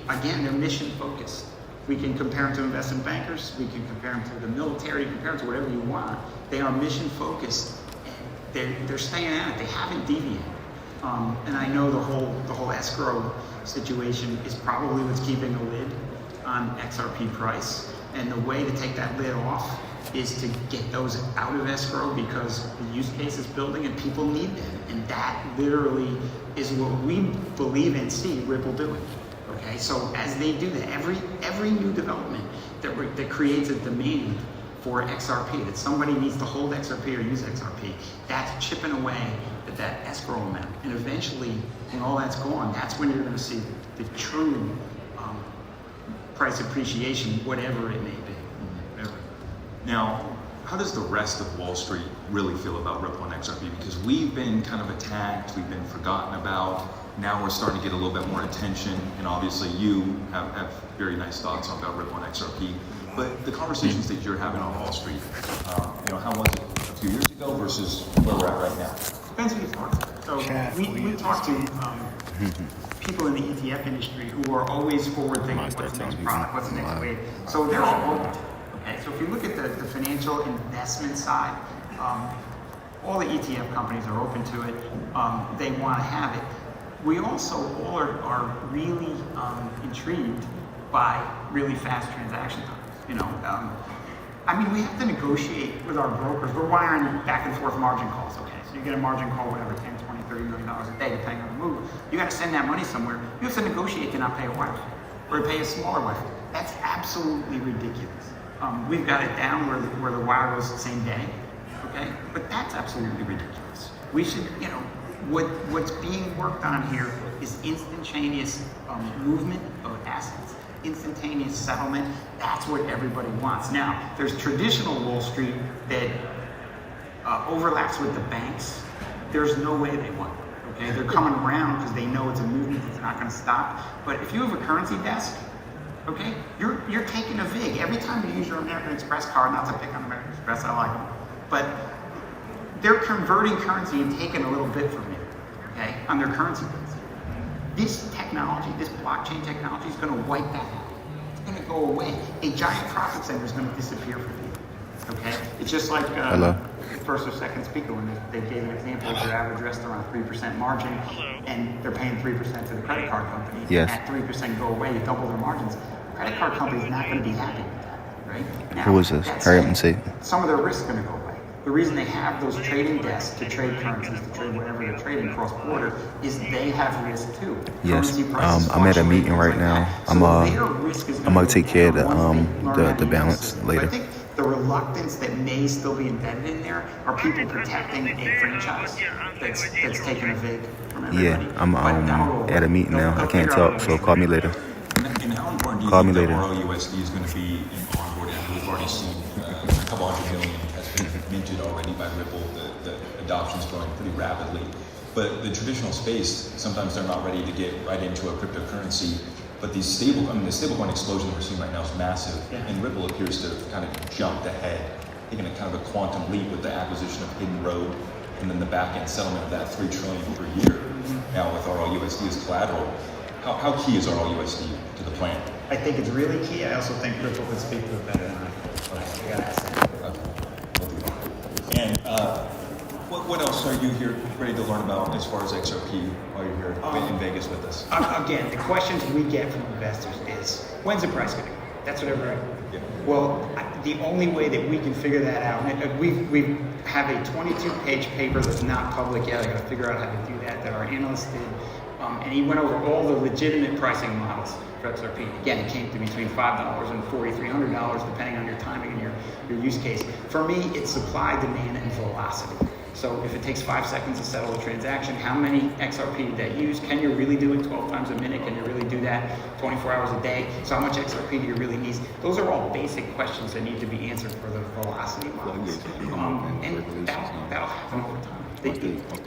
again, they're mission focused. We can compare them to investment bankers. We can compare them to the military. Compare them to whatever you want. They are mission focused, and they're staying at it. They haven't deviated. And I know the whole escrow situation is probably what's keeping a lid on XRP price. And the way to take that lid off is to get those out of escrow, because the use case is building and people need them. And that literally is what we believe and see Ripple doing. Okay, so as they do that, every new development that creates a demand for XRP, that somebody needs to hold XRP or use XRP, that's chipping away at that escrow amount. And eventually, when all that's gone, that's when you're going to see the true price appreciation, whatever it may be. Now, how does the rest of Wall Street really feel about Ripple and XRP? Because we've been kind of attacked, we've been forgotten about. Now we're starting to get a little bit more attention, and obviously you have very nice thoughts about Ripple and XRP. But the conversations that you're having on Wall Street, how was it a few years ago versus where we're at right now? Depends who you talk to. So we talk to people in the ETF industry who are always forward thinking. What's the next product? What's the next wave? So they're all open. Okay, so if you look at the financial investment side, all the ETF companies are open to it. They want to have it. We also all are really intrigued by really fast transaction times. We have to negotiate with our brokers. We're wiring back and forth margin calls. Okay, so you get a margin call, whatever, 10, 20, $30 million a day, depending on the move. You got to send that money somewhere. You have to negotiate to not pay a wire fee or to pay a smaller wire fee. That's absolutely ridiculous. We've got it down where the wire goes the same day, okay? But that's absolutely ridiculous. We should, what's being worked on here is instantaneous movement of assets, instantaneous settlement. That's what everybody wants. Now, there's traditional Wall Street that overlaps with the banks. There's no way they want it, okay? They're coming around because they know it's a movement that's not going to stop. But if you have a currency desk, okay, you're taking a VIG. Every time you use your American Express card, not to pick on American Express, I like them, but they're converting currency and taking a little bit from you, okay, on their currency base. This technology, this blockchain technology is going to wipe that out. It's going to go away. A giant profit center is going to disappear from you, okay? It's just like the first or second speaker when they gave an example of their average restaurant, 3% margin, and they're paying 3% to the credit card company. Yes. That 3% go away, you double their margins. The credit card company is not going to be happy with that, right? Now, Who is this? Hurry up and see. Some of their risk is going to go away. The reason they have those trading desks to trade currencies, to trade whatever they're trading cross-border, is they have risk too. Yes. I'm at a meeting right now. I'm gonna take care of the balance later. I think the reluctance that may still be embedded in there are people protecting a franchise that's taking a VIG from everybody. Yeah, I'm at a meeting now. I can't talk, so call me later. And how important do you Call me think that later. RLUSD is going to be in onboarding? We've already seen a couple $100 million has been minted already by Ripple. The adoption is growing pretty rapidly. But the traditional space, sometimes they're not ready to get right into a cryptocurrency. But the stablecoin explosion that we're seeing right now is massive. Yeah. And Ripple appears to have kind of jumped ahead, taking a kind of a quantum leap with the acquisition of Hidden Road and then the back-end settlement of that $3 trillion per year. Now with RLUSD as collateral, how key is RLUSD to the plan? I think it's really key. I also think Ripple can speak to it better than I can. I gotta ask that. And what else are you here ready to learn about as far as XRP while you're here in Vegas with us? Again, the questions we get from investors is, when's the price going to go? That's what everybody. Yeah. Well, the only way that we can figure that out, and we have a 22-page paper that's not public yet. I got to figure out how to do that. That our analyst did, and he went over all the legitimate pricing models for XRP. Again, it came to between $5 and $4,300, depending on your timing and your use case. For me, it's supply, demand, and velocity. So if it takes 5 seconds to settle a transaction, how many XRP did that use? Can you really do it 12 times a minute? Can you really do that 24 hours a day? So how much XRP do you really need? Those are all basic questions that need to be answered for the velocity models. And that'll happen over time.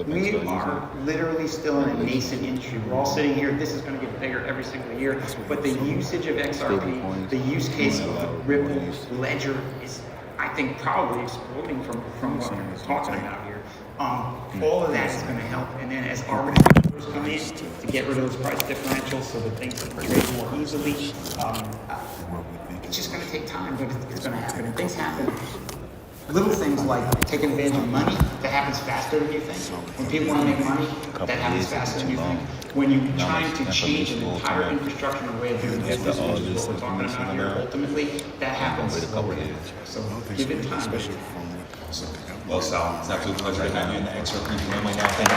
We are literally still in a nascent industry. We're all sitting here. This is going to get bigger every single year. But the usage of XRP, the use case of the Ripple ledger is, I think, probably exploding from what we're talking about here. All of that is going to help. And then as our manufacturers come in to get rid of those price differentials so that things can trade more easily, it's just going to take time, but it's going to happen. And things happen. Little things like taking advantage of money, that happens faster than you think. When people want to make money, that happens faster than you think. When you're trying to change an entire infrastructure and way of doing business, which is what we're talking about here, ultimately, that happens slower. So give it time. Well, Sal, it's an absolute pleasure to have you in the XRP family now. Thank you.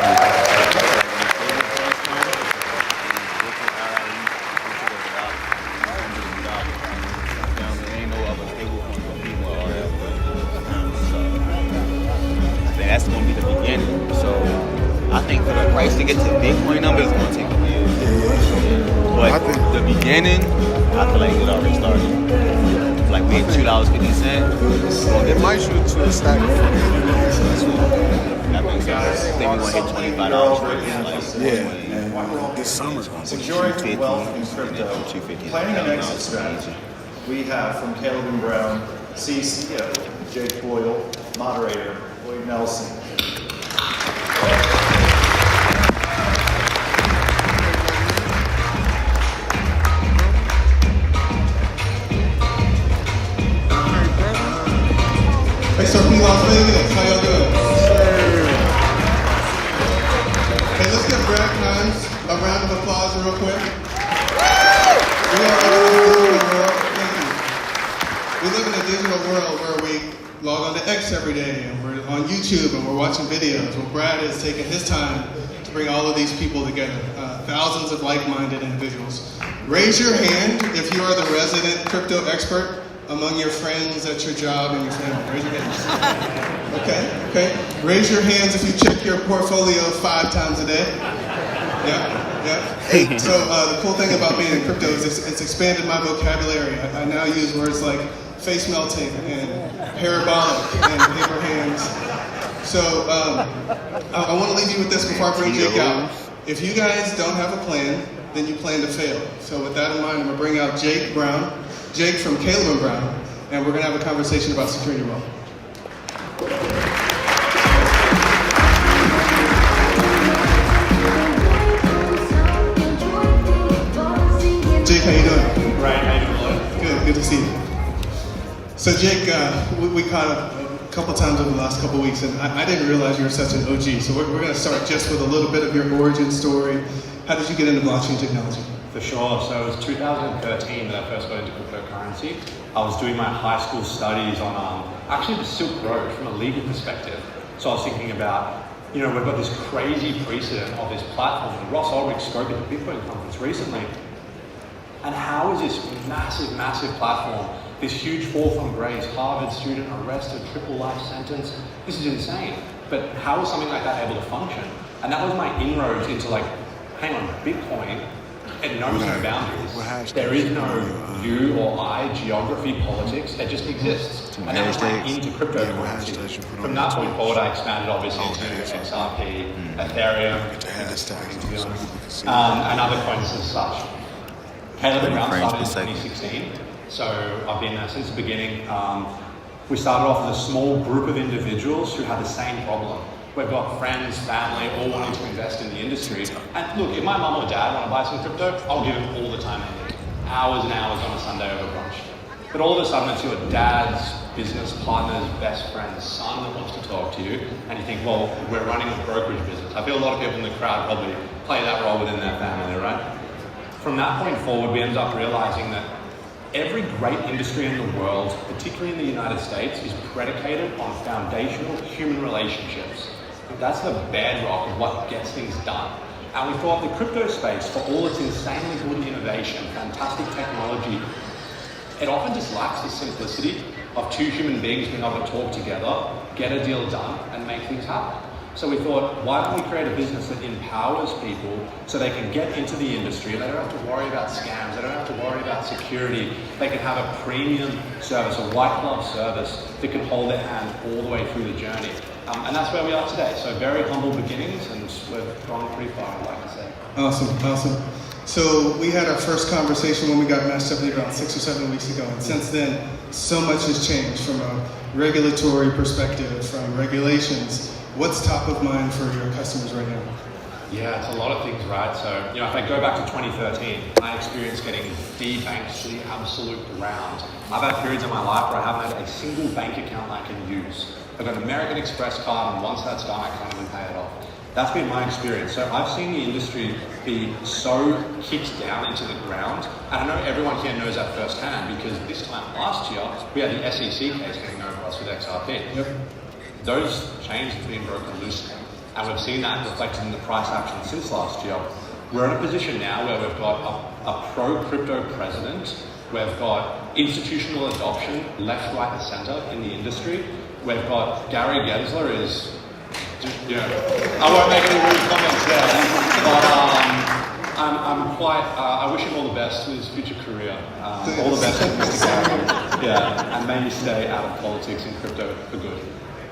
That's going to be the beginning. So I think for the price to get to Bitcoin numbers, it's going to take a year. But the beginning, I feel like it already started. Like we hit $2.50. It might shoot to a stack. That makes sense. I think we're going to hit $25 for it. Yeah. This summer's going to be Securing wealth in crypto, planning an exit strategy. We have from Caleb and Brown, CEO, Jake Boyle, moderator, Lloyd Nelson. XRP Las Vegas, how y'all doing? Hey, let's give Brad Kimes a round of applause real quick. We live in a digital world where we log on to X every day, and we're on YouTube, and we're watching videos. Well, Brad is taking his time to bring all of these people together, thousands of like-minded individuals. Raise your hand if you are the resident crypto expert among your friends at your job and your family. Raise your hands. Okay. Raise your hands if you check your portfolio 5 times a day. Yeah. So the cool thing about being in crypto is it's expanded my vocabulary. I now use words like face melting and parabolic and paper hands. So I want to leave you with this before I bring Jake out. If you guys don't have a plan, then you plan to fail. So with that in mind, I'm going to bring out Jake from Caleb and Brown, and we're going to have a conversation about securing your wealth. Jake, how you doing? Right, how you doing? Good to see you. So Jake, we caught up a couple times over the last couple weeks, and I didn't realize you were such an OG. So we're going to start just with a little bit of your origin story. How did you get into blockchain technology? For sure. So it was 2013 that I first got into cryptocurrency. I was doing my high school studies on actually the Silk Road from a legal perspective. So I was thinking about, we've got this crazy precedent of this platform. And Ross Ulrich spoke at the Bitcoin conference recently. And how is this massive platform, this huge fall from grace, Harvard student arrested, triple life sentence? This is insane. But how is something like that able to function? And that was my inroads into hang on, Bitcoin, it knows no boundaries. There is no you or I, geography, politics, it just exists. And then I went into cryptocurrency. From that point forward, I expanded obviously into XRP, Ethereum, and other coins as such. Caleb and Brown started in 2016, so I've been there since the beginning. We started off with a small group of individuals who had the same problem. We've got friends, family, all wanting to invest in the industry. And look, if my mum or dad want to buy some crypto, I'll give them all the time I need. Hours and hours on a Sunday over brunch. But all of a sudden it's your dad's business partner's best friend's son that wants to talk to you, and you think, well, we're running a brokerage business. I feel a lot of people in the crowd probably play that role within their family, right? From that point forward, we ended up realizing that every great industry in the world, particularly in the United States, is predicated on foundational human relationships. That's the bedrock of what gets things done. And we thought the crypto space, for all its insanely good innovation, fantastic technology, it often just lacks the simplicity of two human beings being able to talk together, get a deal done, and make things happen. So we thought, why don't we create a business that empowers people so they can get into the industry, they don't have to worry about scams, they don't have to worry about security, they can have a premium service, a white glove service that can hold their hand all the way through the journey. And that's where we are today. So very humble beginnings, and we've gone pretty far, I'd like to say. Awesome. So we had our first conversation when we got matched up about 6 or 7 weeks ago, and since then, so much has changed from a regulatory perspective, from regulations, what's top of mind for your customers right now? Yeah, it's a lot of things, right? So, if I go back to 2013, I experienced getting debanked to the absolute ground. I've had periods in my life where I haven't had a single bank account I can use. I've got an American Express card, and once that's done, I can't even pay it off. That's been my experience. So I've seen the industry be so kicked down into the ground, and I know everyone here knows that firsthand because this time last year, we had the SEC case hanging over us with XRP. Yep. Those chains have been broken loose now. And we've seen that reflected in the price action since last year. We're in a position now where we've got a pro-crypto president. We've got institutional adoption left, right, and center in the industry. We've got Gary Gensler is, I won't make any rude comments there, but I'm quite, I wish him all the best in his future career. All the best, Mr. Gary. Yeah, and may you stay out of politics and crypto for good.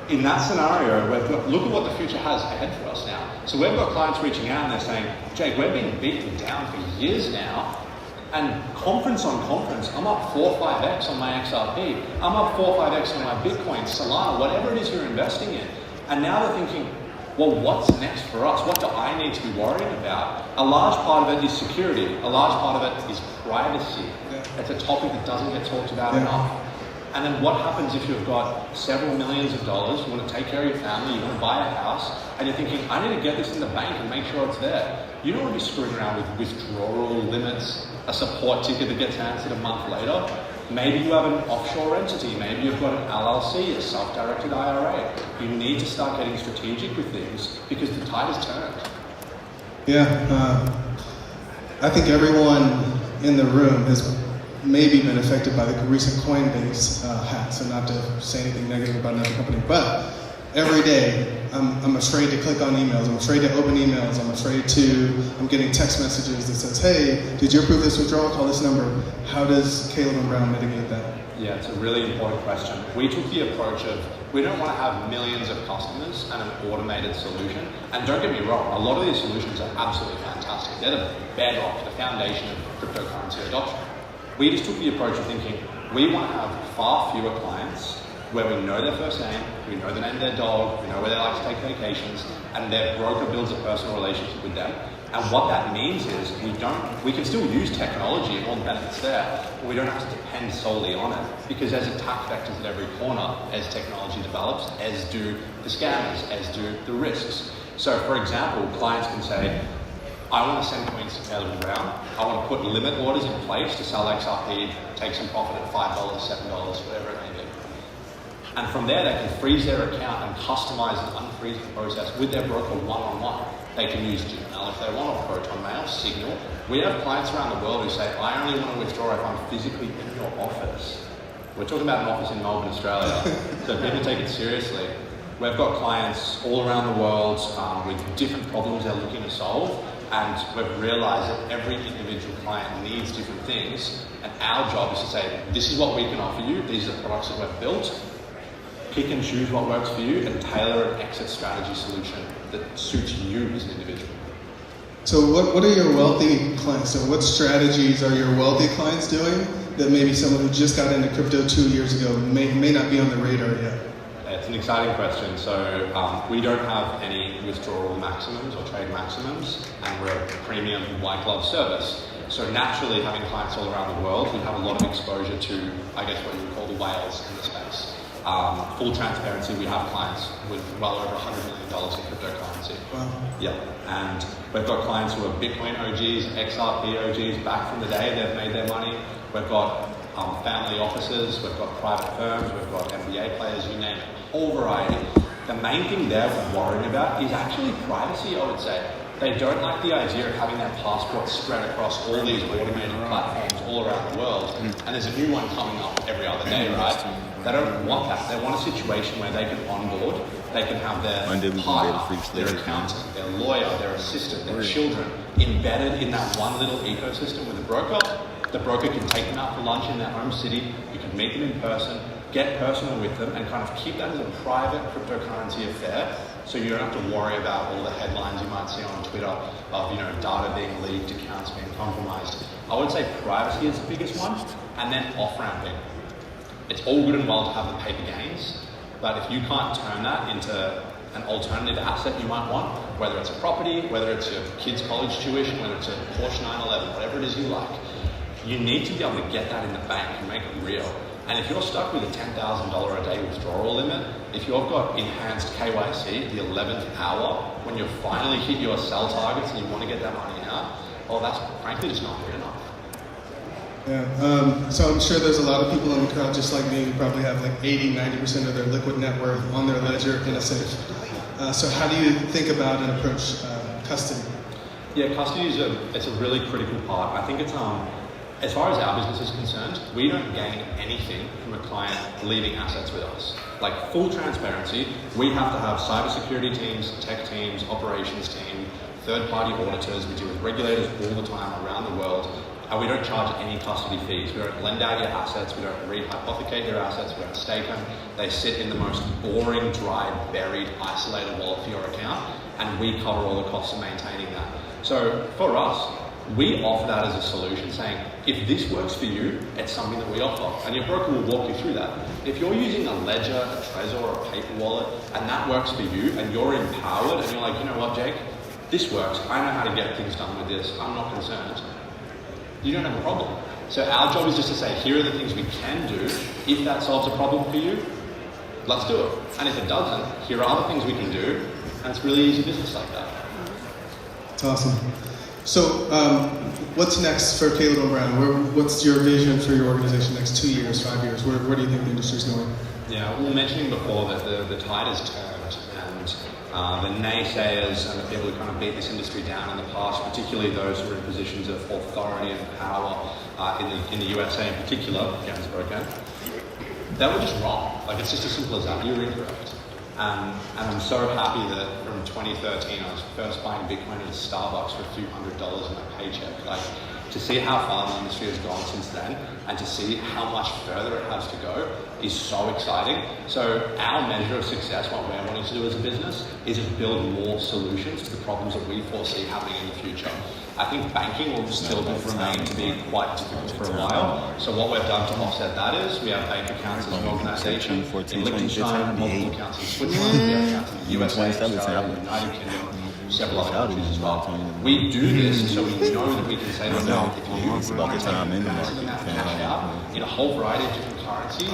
In that scenario, look at what the future has ahead for us now. So we've got clients reaching out and they're saying, Jake, we've been beaten down for years now, and conference on conference, I'm up 4 or 5x on my XRP, I'm up 4 or 5x on my Bitcoin, Solana, whatever it is you're investing in. And now they're thinking, well, what's next for us? What do I need to be worrying about? A large part of it is security. A large part of it is privacy. It's a topic that doesn't get talked about enough. And then what happens if you've got several millions of dollars, you want to take care of your family, you want to buy a house, and you're thinking, I need to get this in the bank and make sure it's there. You don't want to be screwing around with withdrawal limits, a support ticket that gets answered a month later. Maybe you have an offshore entity, maybe you've got an LLC, a self-directed IRA. You need to start getting strategic with things because the tide has turned. Yeah, I think everyone in the room has maybe been affected by the recent Coinbase hack, so not to say anything negative about another company, but every day I'm afraid to click on emails, I'm afraid to open emails, I'm getting text messages that says, hey, did you approve this withdrawal? Call this number. How does Caleb and Brown mitigate that? Yeah, it's a really important question. We took the approach of, we don't want to have millions of customers and an automated solution. And don't get me wrong, a lot of these solutions are absolutely fantastic. They're the bedrock, the foundation of cryptocurrency adoption. We just took the approach of thinking, we want to have far fewer clients where we know their first name, we know the name of their dog, we know where they like to take vacations, and their broker builds a personal relationship with them. And what that means is we can still use technology and all the benefits there, but we don't have to depend solely on it because there's attack vectors at every corner as technology develops, as do the scammers, as do the risks. So for example, clients can say, I want to send coins to Caleb and Brown. I want to put limit orders in place to sell XRP, take some profit at $5, $7, whatever it may be. And from there, they can freeze their account and customize and unfreeze the process with their broker one-on-one. They can use Gmail if they want, or Proton Mail, Signal. We have clients around the world who say, I only want to withdraw if I'm physically in your office. We're talking about an office in Melbourne, Australia, so people take it seriously. We've got clients all around the world with different problems they're looking to solve. And we've realized that every individual client needs different things. And our job is to say, this is what we can offer you. These are the products that we've built. Pick and choose what works for you and tailor an exit strategy solution that suits you as an individual. So what are your wealthy clients? So what strategies are your wealthy clients doing that maybe someone who just got into crypto 2 years ago may not be on the radar yet? It's an exciting question. So we don't have any withdrawal maximums or trade maximums, and we're a premium white glove service. So naturally, having clients all around the world, we have a lot of exposure to, I guess, what you would call the whales in the space. Full transparency, we have clients with well over $100 million in cryptocurrency. Wow. Yeah, and we've got clients who are Bitcoin OGs, XRP OGs, back from the day they've made their money. We've got family offices, we've got private firms, we've got MBA players, you name it, whole variety. The main thing they're worrying about is actually privacy, I would say. They don't like the idea of having their passports spread across all these automated platforms all around the world. And there's a new one coming up every other day, right? They don't want that. They want a situation where they can onboard, they can have their partner, their accountant, their lawyer, their assistant, their children embedded in that one little ecosystem with a broker. The broker can take them out for lunch in their home city, you can meet them in person, get personal with them, and kind of keep that as a private cryptocurrency affair, so you don't have to worry about all the headlines you might see on Twitter of, data being leaked, accounts being compromised. I would say privacy is the biggest one, and then off-ramping. It's all good and well to have the paper gains, but if you can't turn that into an alternative asset you might want, whether it's a property, whether it's your kid's college tuition, whether it's a Porsche 911, whatever it is you like, you need to be able to get that in the bank and make it real. And if you're stuck with a $10,000 a day withdrawal limit, if you've got enhanced KYC, the 11th hour, when you finally hit your sell targets and you want to get that money out, well, that's frankly just not good enough. Yeah, so I'm sure there's a lot of people in the crowd just like me who probably have like 80-90% of their liquid net worth on their ledger in a safe. So how do you think about and approach custody? Yeah, custody is it's a really critical part. I think it's as far as our business is concerned, we don't gain anything from a client leaving assets with us. Like full transparency, we have to have cybersecurity teams, tech teams, operations team, third-party auditors. We deal with regulators all the time around the world, and we don't charge any custody fees. We don't lend out your assets. We don't rehypothecate your assets. We don't stake them. They sit in the most boring, dry, buried, isolated wallet for your account, and we cover all the costs of maintaining that. So for us, we offer that as a solution, saying, if this works for you, it's something that we offer. And your broker will walk you through that. If you're using a ledger, a Trezor, or a paper wallet, and that works for you, and you're empowered, and you're like, you know what, Jake, this works. I know how to get things done with this. I'm not concerned. You don't have a problem. So our job is just to say, here are the things we can do. If that solves a problem for you, let's do it. And if it doesn't, here are other things we can do. And it's really easy business like that. That's awesome. So, what's next for Caleb and Brown? What's your vision for your organization next 2 years, 5 years? Where do you think the industry's going? Yeah, we were mentioning before that the tide has turned, and the naysayers and the people who kind of beat this industry down in the past, particularly those who are in positions of authority and power in the USA in particular, James Broken, they were just wrong. Like, it's just as simple as that. You were incorrect. And I'm so happy that from 2013, I was first buying Bitcoin at a Starbucks for a few $100s in my paycheck. Like, to see how far the industry has gone since then, and to see how much further it has to go, is so exciting. So our measure of success, what we're wanting to do as a business, is just build more solutions to the problems that we foresee happening in the future. I think banking will still remain to be quite difficult for a while. So what we've done to offset that is we have bank accounts as an organisation in Liechtenstein, multiple accounts in Switzerland, we have accounts in the USA, Australia, the United Kingdom, several other countries as well. We do this so we know that we can say to ourselves, if you want to take massive amount of cash out in a whole variety of different currencies,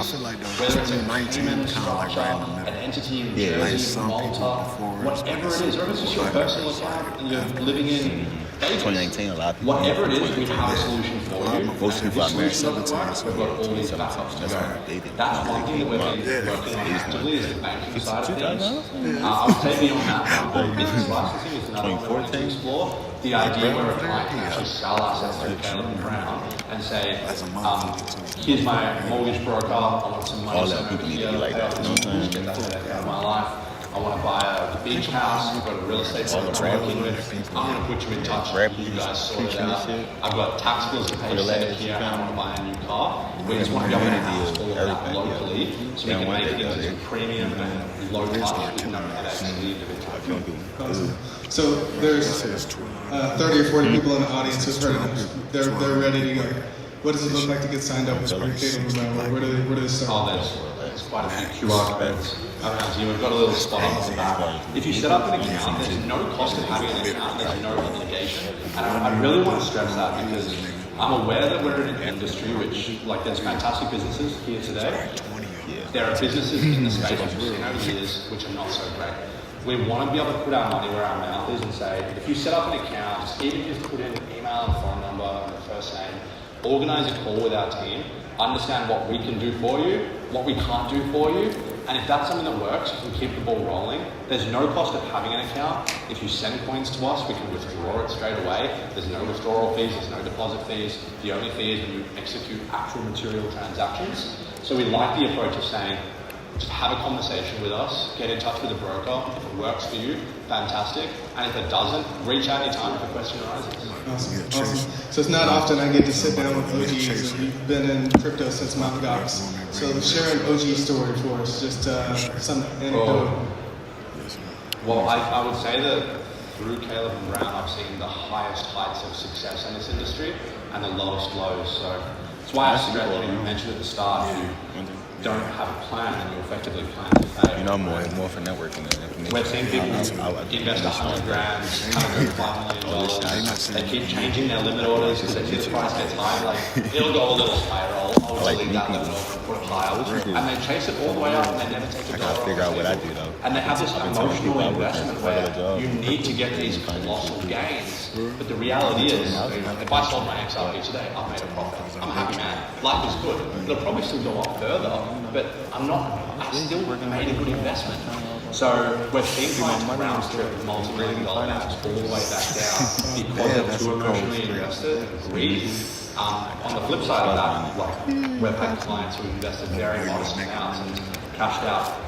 whether it's a payment structure, an entity in Jersey, Malta, whatever it is, or if it's just your personal account and you're living in 2019, a lot of people. Whatever it is, we have a solution for you. Most people are married 7 times. We've got all these backups to go. That's one thing that we've been working on actively, is the banking side of things. I would say beyond that, business licensing is another one that we want to explore. The idea where a client can actually sell assets through Caleb and Brown and say, here's my mortgage broker, I want some money sent over here, pay off this mortgage, get that headache out of my life. I want to buy a beach house. We've got a real estate agent I'm working with. I'm going to put you in touch with you guys sort it out. I've got tax bills to pay sent here, and I want to buy a new car. We just want to be able to house all of that locally, so we can make things as premium and low touch with no headaches to the individual. Awesome. So there's 30 or 40 people in the audience who've heard of this. They're ready to go. What does it look like to get signed up with Caleb and Brown? Where do they start? There's quite a few QR codes around here. We've got a little spot on the back. If you set up an account, there's no cost of having an account. There's no obligation. And I really want to stress that, because I'm aware that we're in an industry which, like, there's fantastic businesses here today. There are businesses in the space which we've seen over the years which are not so great. We want to be able to put our money where our mouth is and say, if you set up an account, even just put in an email and phone number and the first name, organize a call with our team, understand what we can do for you, what we can't do for you, and if that's something that works, you can keep the ball rolling. There's no cost of having an account. If you send coins to us, we can withdraw it straight away. There's no withdrawal fees, there's no deposit fees. The only fee is when you execute actual material transactions. So we like the approach of saying, just have a conversation with us, get in touch with a broker. If it works for you, fantastic. And if it doesn't, reach out anytime if a question arises. Awesome. So it's not often I get to sit down with OGs, and you've been in crypto since Mt. Gox. So share an OG story for us, just some anecdote. Well, I would say that through Caleb and Brown, I've seen the highest heights of success in this industry and the lowest lows. So that's why I stress, when you mentioned at the start, don't have a plan and you effectively plan to fail. You know, more for networking than information. We've seen people invest 100 grand, kind of go $5 million. They keep changing their limit orders because they see the price gets higher. Like, it'll go a little higher. I'll delete that limit order and put it higher. And they chase it all the way up and they never take a dollar. I gotta figure out what I do though. And they have this emotional investment where you need to get these colossal gains. But the reality is, if I sold my XRP today, I've made a profit. I'm a happy man. Life is good. It'll probably still go up further, but I still made a good investment. So we're seeing clients round trip multi-million-dollar apps all the way back down because they're too emotionally invested and greedy. On the flip side of that, like we've had clients who invested very modest amounts and cashed out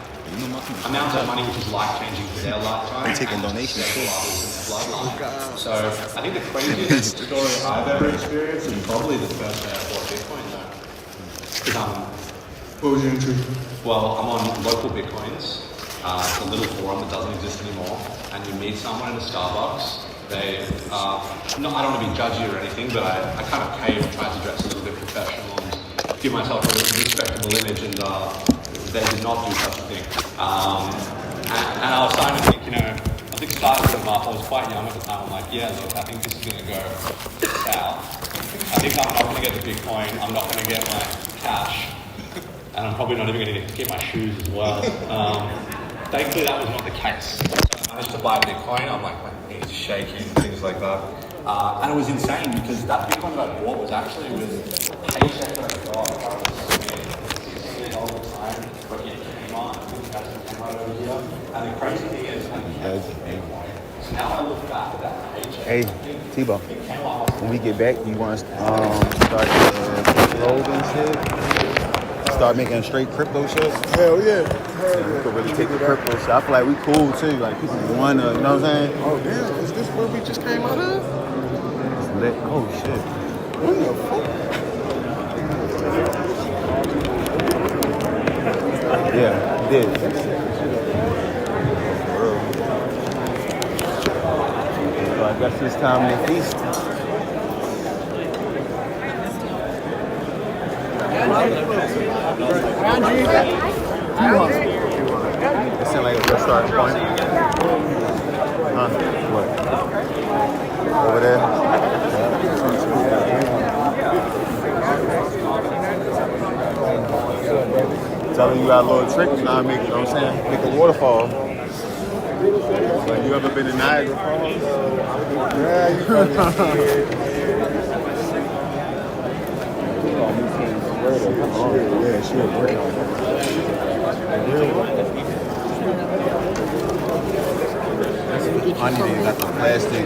amounts of money which is life-changing for their lifetime. They're taking donations too. So I think the craziest story I've ever experienced is probably the first day I bought Bitcoin though. What was your entry? Well, I'm on local Bitcoins. It's a little forum that doesn't exist anymore. And you meet someone in a Starbucks. They, I don't want to be judgy or anything, but I kind of cave and try to dress a little bit professional and give myself a respectable image, and they did not do such a thing. And I was starting to think, I think starting them up, I was quite young at the time. I'm like, yeah, look, I think this is going to go south. I think I'm not going to get the Bitcoin, I'm not going to get my cash, and I'm probably not even going to get my shoes as well. Thankfully, that was not the case. So I managed to buy Bitcoin. I'm like, my knees shaking, things like that. And it was insane because that Bitcoin that I bought was actually with a paycheck that I got. I was $16 all the time, working at Kmart. I think that's the Kmart over here. And the crazy thing is, so now I look back at that paycheck. Hey, T-Bo, when we get back, you want to start crypto and shit? Start making straight crypto shit? Hell yeah. We could really take the crypto shit. I feel like we cool too. Like people wanna, you know what I'm saying? Oh damn, is this where we just came out of? It's lit. Oh shit. What the fuck? Yeah, we did. So I guess it's time to feast. It sounds like a good starting point. Huh? What? Over there? Telling you our little trick, you know what I mean? You know what I'm saying? Make a waterfall. Like, you ever been to Niagara Falls? Yeah, you yeah, sure. I need to got the plastic.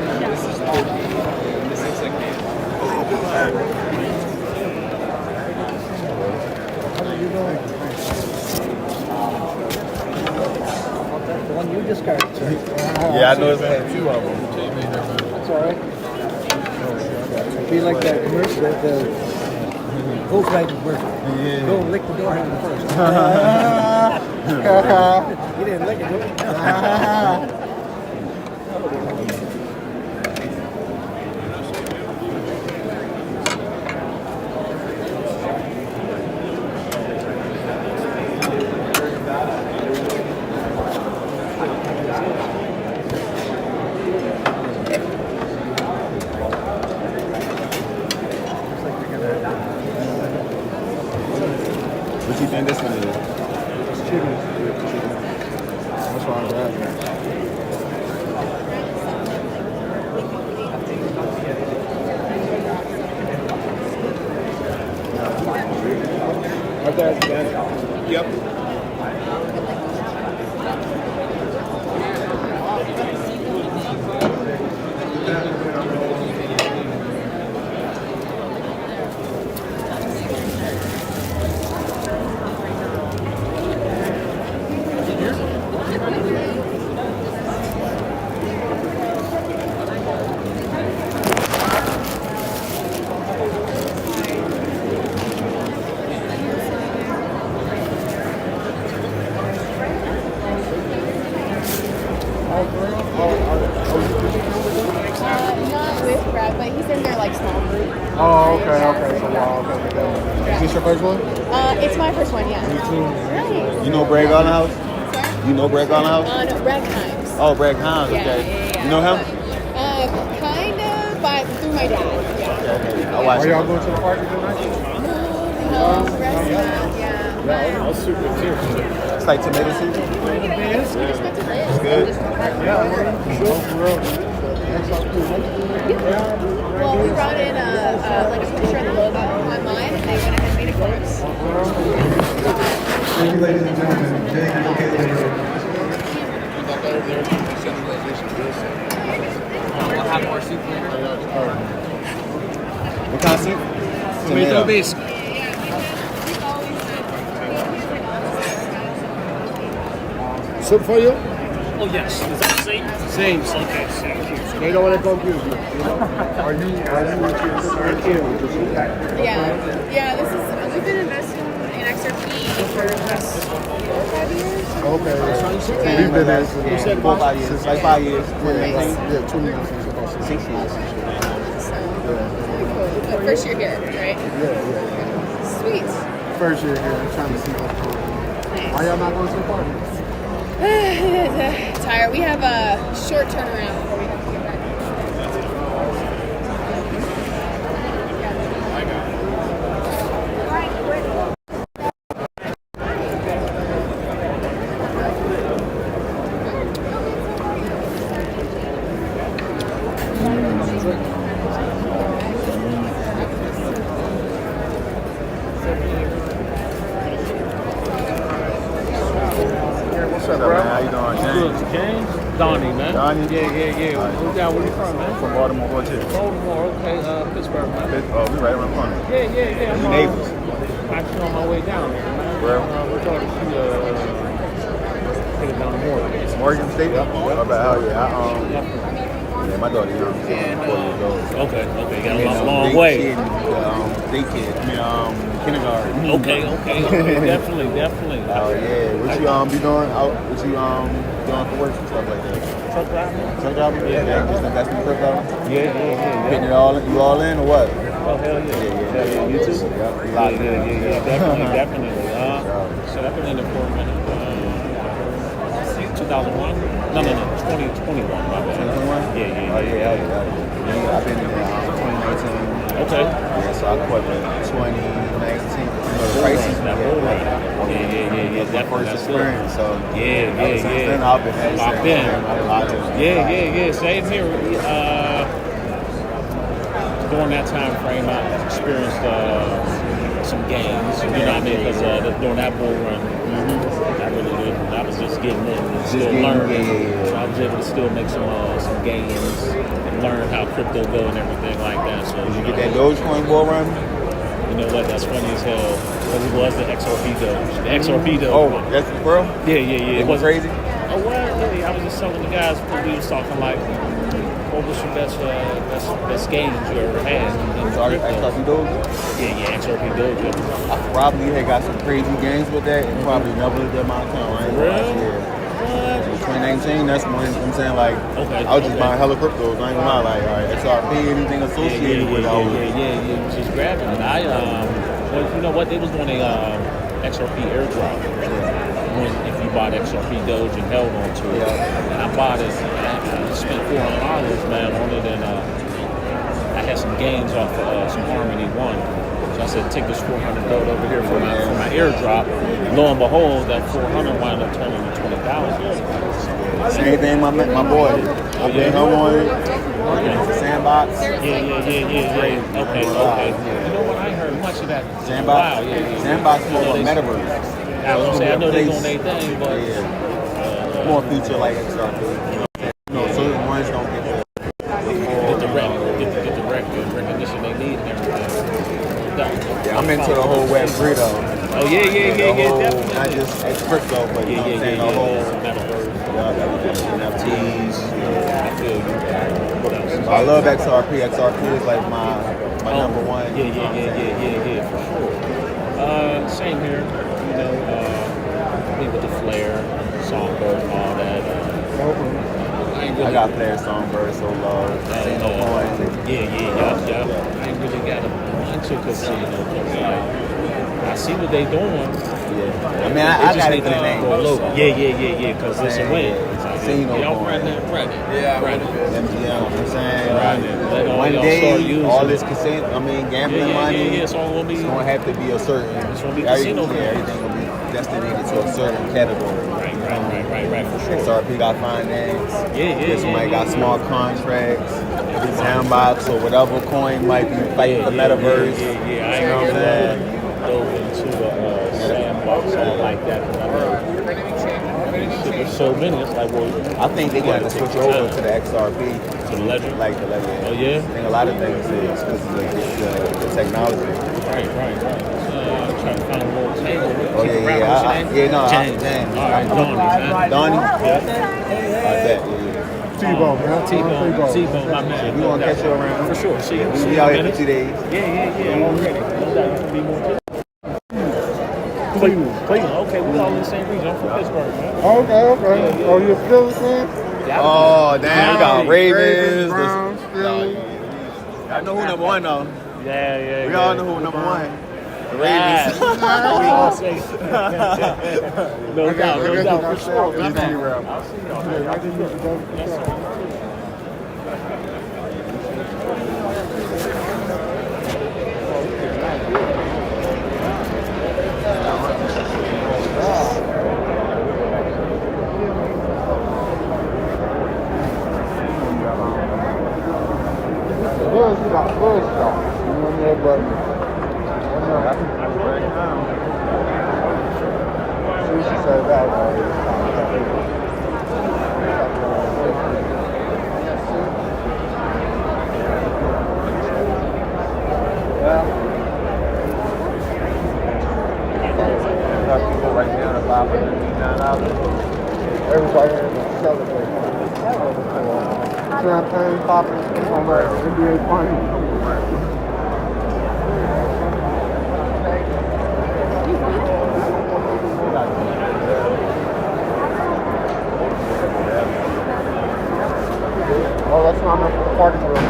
The one you discarded, sir. Yeah, I noticed I had two of them. That's all right. Be like that commercial, the Volkswagen commercial. Yeah. Go lick the door handle first. You didn't lick it, did you? What you think this one is? It's chicken. That's why I'm asking. Right there at the end. Yep. Not with Brad, but he's in their like small group. Oh, okay. So y'all okay. this your first one? It's my first one, yeah. Me too. Nice. You know Brad Garland House? Sorry? You know Brad Garland House? No, Brad Himes. Oh, Brad Himes, Yeah, okay. yeah. You know him? Kind of, but through my dad. Yeah. Okay. I watch Are him. y'all going to the party tonight? No, restaurant, yeah. That's super cute. It's like tomato soup. It's It's good. Well, we brought in like a picture of the logo online, and they went ahead and made it for us. Thank you, ladies and gentlemen. Thank you, okay, ladies. We'll have more soup later. What kind of soup? Tomato based. Soup for you? Oh yes, is that the same? Same. Okay, thank you. They don't want to confuse you. Are you with your kid with your soup? Yeah. This is. We've been investing in XRP for the past 4 or 5 years. Okay. So Yeah. we've been there You said 4 or 5 years. Like 5 years. Yeah, 2 years. 6 years. So really cool. But first year here, right? Yeah. Sweet. First year here, I'm trying to see what's going on. Why y'all not going to the party? Tired. We have a short turnaround before we have to get back. What's up, man? How you doing, James? Good, James? Donnie, man. Donnie? Yeah. Where you from, man? From Baltimore, go to. Baltimore, okay. Pittsburgh, man. Oh, we right around the corner. Yeah. We neighbors. Actually on my way down there, man. Where? We're going to take it down to Morgan. Morgan State? Yep. How about, yeah, my daughter young. Yeah, 4 years old. Okay. Got a long way. Daycare. Kindergarten. Okay. Definitely. Oh yeah. What you be doing? What you doing for work and stuff like that? Truck driving? Truck driving? Yeah. Just investment truck driving? Yeah. Getting it all in? You all in or what? Oh, hell yeah. You too? Yeah. Definitely. So I've been in it for a minute. 2001? No, 2021. My bad. 2021? Yeah. Oh yeah. I've been in there 2019. Okay. Yeah, so I quit in 2019. The prices That bull run. Yeah. That's my first experience. So Yeah. Then I've been Locked in. Yeah. Same here. During that time frame, I experienced some gains. You know what I mean? Because during that bull run, I really didn't. I was just getting in and still learning. So I was able to still make some gains and learn how crypto go and everything like that. So Did you get that Dogecoin bull run? You know what? That's funny as hell. Because it was the XRP Doge. The XRP Doge. Oh, that's the bro? Yeah. It was crazy? Oh, well, yeah. I was just telling the guys, we was talking like, what was your best gains you ever had? XRP Doge? Yeah, XRP Doge. I probably had got some crazy gains with that and probably doubled the amount of time. Right? Really? Yeah. 2019, that's when I'm saying like I was just buying hella cryptos. I ain't gonna lie, like all right, XRP, anything associated with all of it. Yeah, just grabbing it. Well, you know what? They was doing a XRP airdrop. If you bought XRP Doge and held on to it, and I bought it. I spent $400, man, on it, and I had some gains off some Harmony One. So I said, take this 400 Doge over here for my airdrop. Lo and behold, that 400 wound up turning to 20,000. Same thing, my boy. I've been on it. Sandbox. Yeah. Okay. You know what? I heard much of that. Sandbox. Wow, Sandbox more of a metaverse. I know they're doing their thing, but more feature like XRP. Certain ones don't get the recognition they need and everything. Yeah, I'm into the whole Web3 though. Oh yeah, definitely. Not just it's crypto, but the whole NFTs. I feel you. I love XRP. XRP is like my number one. Yeah, for sure. Same here. You know, I think with the Flare, Songbird, and all that. I got Flare, Songbird, So Low, Casino Coins. Yeah. I ain't really got a bunch of casino coins. I see what they doing. Yeah. I mean, They I just got need it for the to name. go low. Yeah. Because it's a win. Seen no Y'all porn. run it. Yeah, Run it. you know what I'm saying? Run it. Let all One y'all day, start using all it. this gambling money, It's all gonna be. it's gonna have to be a certain. It's gonna be casino. Everything gonna be destinated to a certain category. Right, for sure. XRP got finance. Somebody got yeah. smart contracts. Sandbox or whatever coin might be fighting for metaverse. I You know what I'm saying? dove into a sandbox all like that. There's so many. It's like, well, I think they got to switch over to the XRP. To the ledger? Like the ledger. Oh, yeah? I think a lot of things is because of the technology. Right. I'm trying to find a little table. Oh, yeah. James. All right, Donnie. Yeah. T-Bone, man. T-Bone, my man. We gonna catch you around. For sure. See you. We out here for 2 days. Yeah. Already. No doubt you can be more. Cleveland. Okay, we all in the same region. I'm from Pittsburgh, man. Okay. Oh, you're still a fan? Oh, damn. We got Ravens. Browns, Philly. I know who number one, though. Yeah. We all know who number one. The Ravens. We all say. No doubt. For sure. My man. I'll see y'all. Yes, sir. Everybody celebrate. Champagne popping on the NBA Finals. Oh, that's not enough for the party room.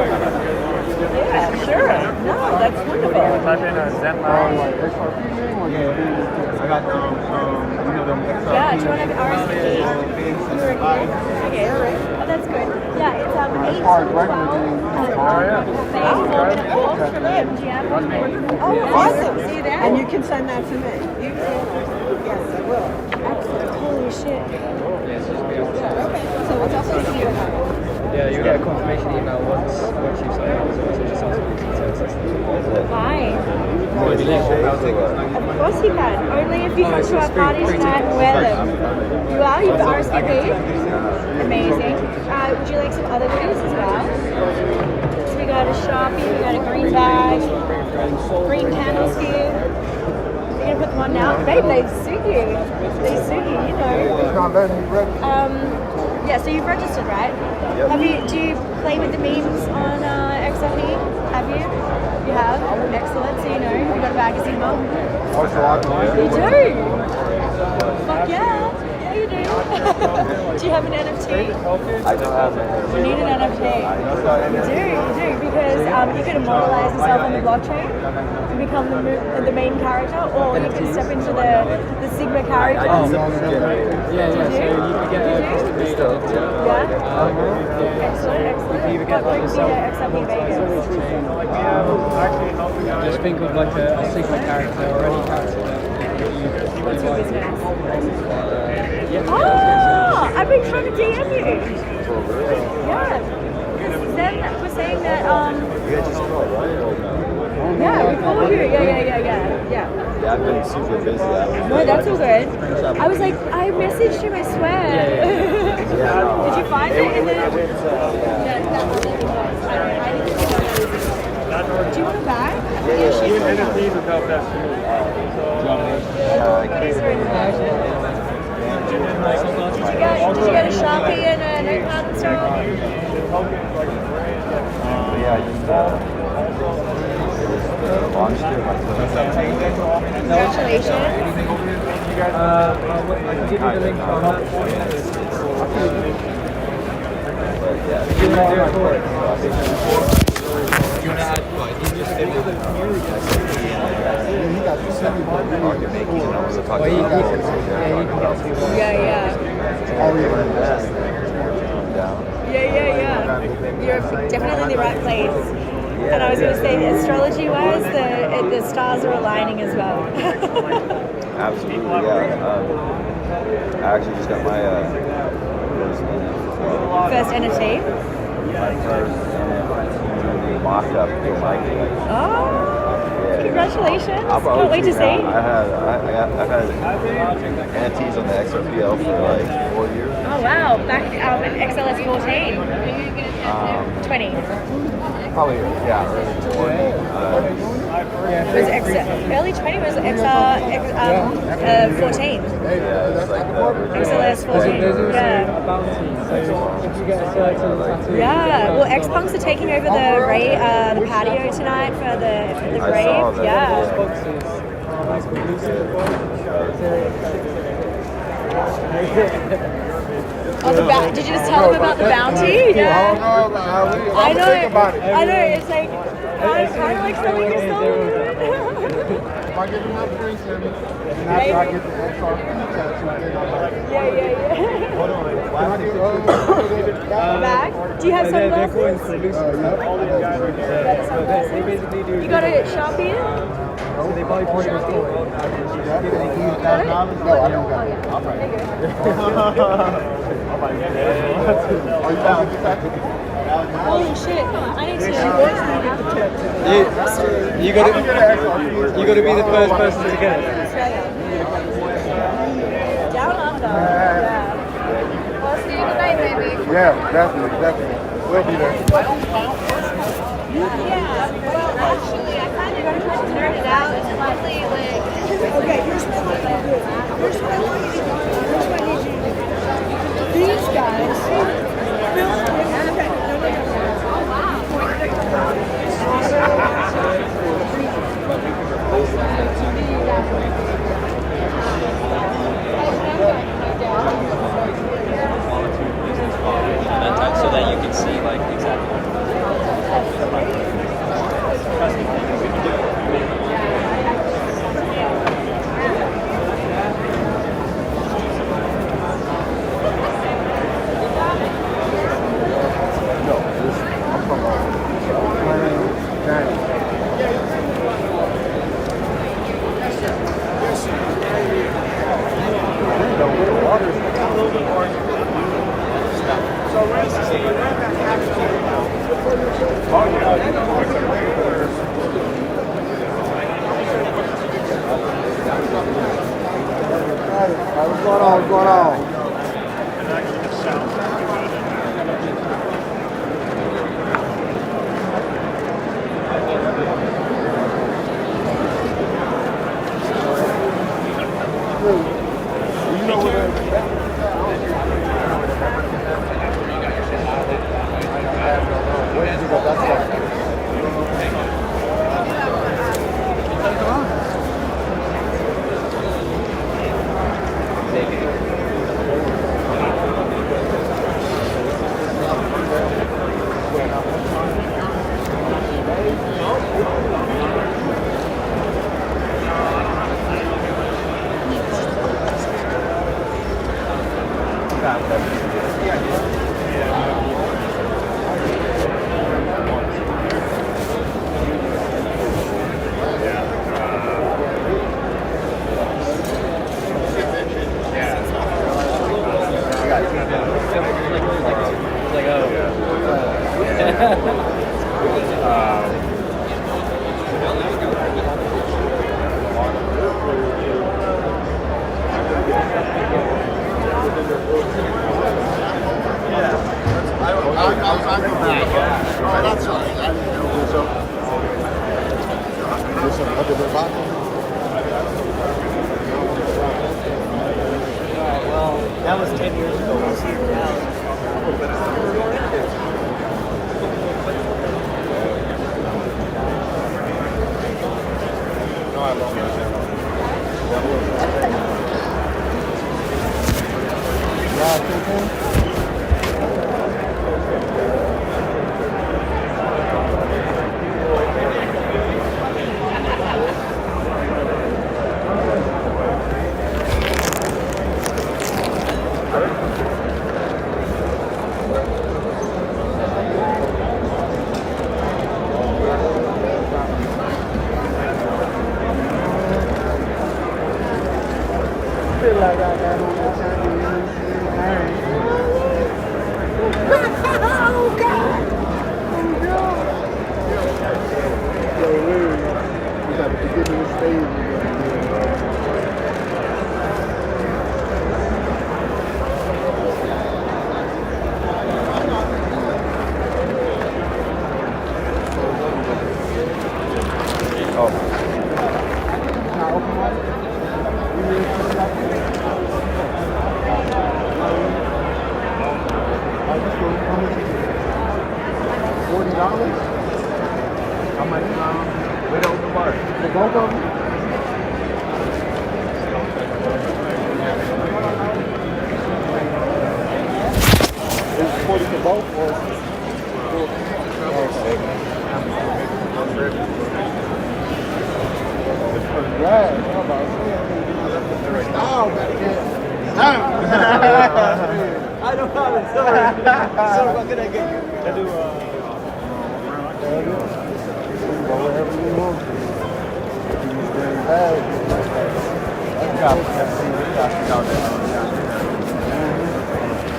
Yeah, sure. No, that's wonderful. Type in a XRP name or I got Yeah, do you want to have RSVP? Okay, all right. Oh, that's good. Yeah, it's 8 Oh, awesome. See that? And you can send that to me. Yes, I will. Excellent. Holy shit. Okay. So what's also Yeah, you get a confirmation email once you sign up. So it just asks Hi. Of Of course you can. Only if you come to our parties tonight and wear them. You are? You've RSVP'd? Amazing. Would you like some other goodies as well? So we got a Sharpie, we got a green bag, green candles here. You're going to put them on now? Babe, they suit you. They suit you, you know. Yeah, so you've registered, right? Yep. Do you play with the memes on XRP? Have you? You have? Excellent. So you know, you got a magazine mug? You do? Fuck yeah. Yeah, you do. Do you have an NFT? I don't have an You need an NFT. You do, because you can immortalize yourself on the blockchain to become the main character, or you can step into the Sigma characters. Yeah, so you can get a custom made Excellent. You can either get like yourself just think of like a Sigma character or any character that What's your business? I've been trying to DM you. Yeah. Then we're saying that, yeah, we follow been super busy. No, that's all good. I was like, I messaged him, I swear. Did you find it? Do you want a bag? Yeah. Even NFTs would help that too. Did you get a Sharpie and a notepad and stuff? Yeah, I just launched it. Congratulations. I can give you the link on that. Yeah. You're definitely in the right place. And I was going to say, astrology-wise, the stars are aligning as well. Absolutely, yeah. I actually just got my First NFT? My first NFT mock-up for my Oh, congratulations. Can't wait to see. I've had NFTs on the XRPL for like 4 years. Oh, wow. Back in XLS 14. 20. Probably, yeah, early 20. Early 20 was XR 14. XLS 14. Yeah. Well, X-Punks are taking over the Ray the patio tonight for the grave. Yeah. Oh, did you just tell them about the bounty? Yeah. I know. It's like kind of like selling your soul. If I get enough drinks in, and after I get the XR tattoo, then I'm like, Back? Do you have sunglasses? You got a Sharpie? so they probably pour your story. No, I don't got it. All right. Holy shit! I need to. You gotta be the first person to get it. Down under. Yeah. Well, see you tonight, baby. Yeah, definitely. We'll be there. Yeah. Well, actually, I kind of nerded out. It's lovely, like. Okay, here's what I want you to do. These guys. So that you can see like exactly. What's going on? Well, that was 10 years ago. We'll see it now. Feel like I got on that Oh, God! So weird. You got to get to the stage. $40? How much? Where the open bar? For both of them? Is it 40 for both or? Oh, I don't have it. Sorry, what can I get you? I do. Go wherever you want to.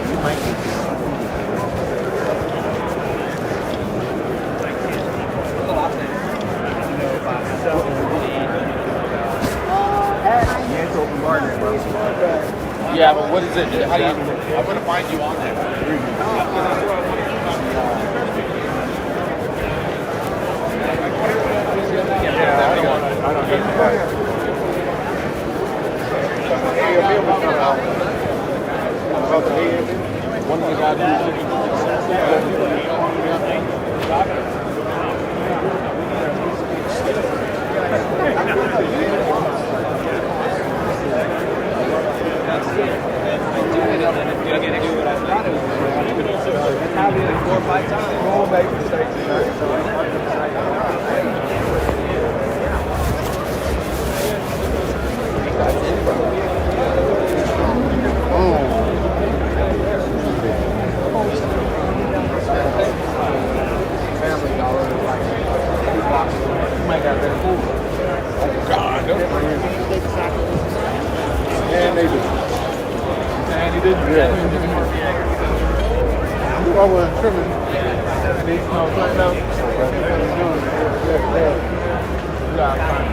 You might get Yeah, but what is it? How do you? I'm gonna find you on there. I don't hate that. One of the Four or five times. Family Dollar, like 2 blocks away. You might got better food. God, and they do. And he didn't. Yeah. I wasn't trimming. And he smelled something else. You gotta find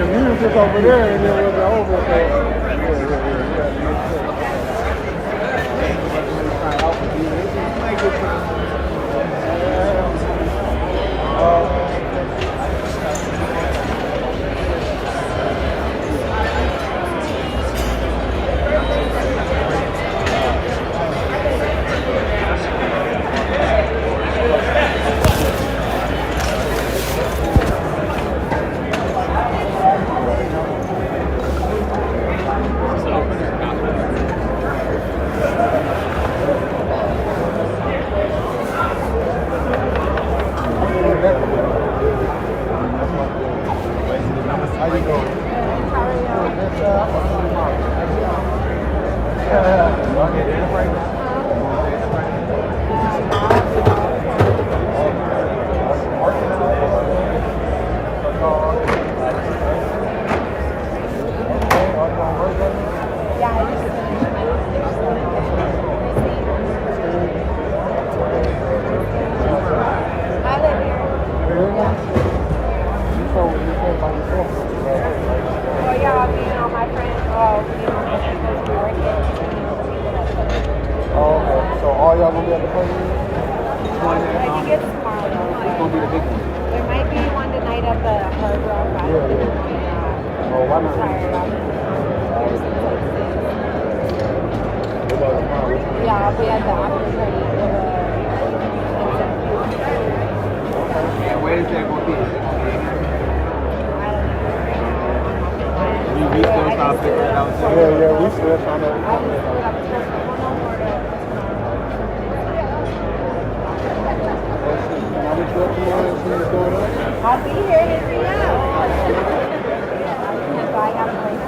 community over there and then we'll go over there. all y'all gonna be at the party? I think it's tomorrow though. It's gonna be the big one. There might be one tonight at the Hard Rock. Oh, why not? Yeah, I'll be at the after party. And where is that gonna be? We still trying to figure it out. Yeah, we still trying to. I'll be here to see you. So I have a place.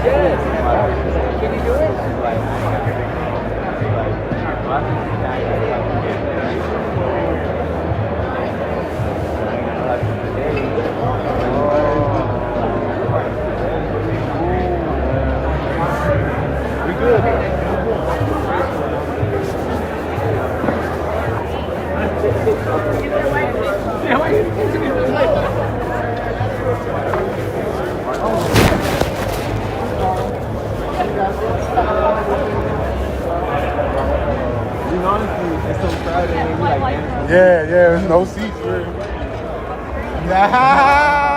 Yes. Can you do it? We good. It's so crowded and we like Yeah, there's no seats. Nah.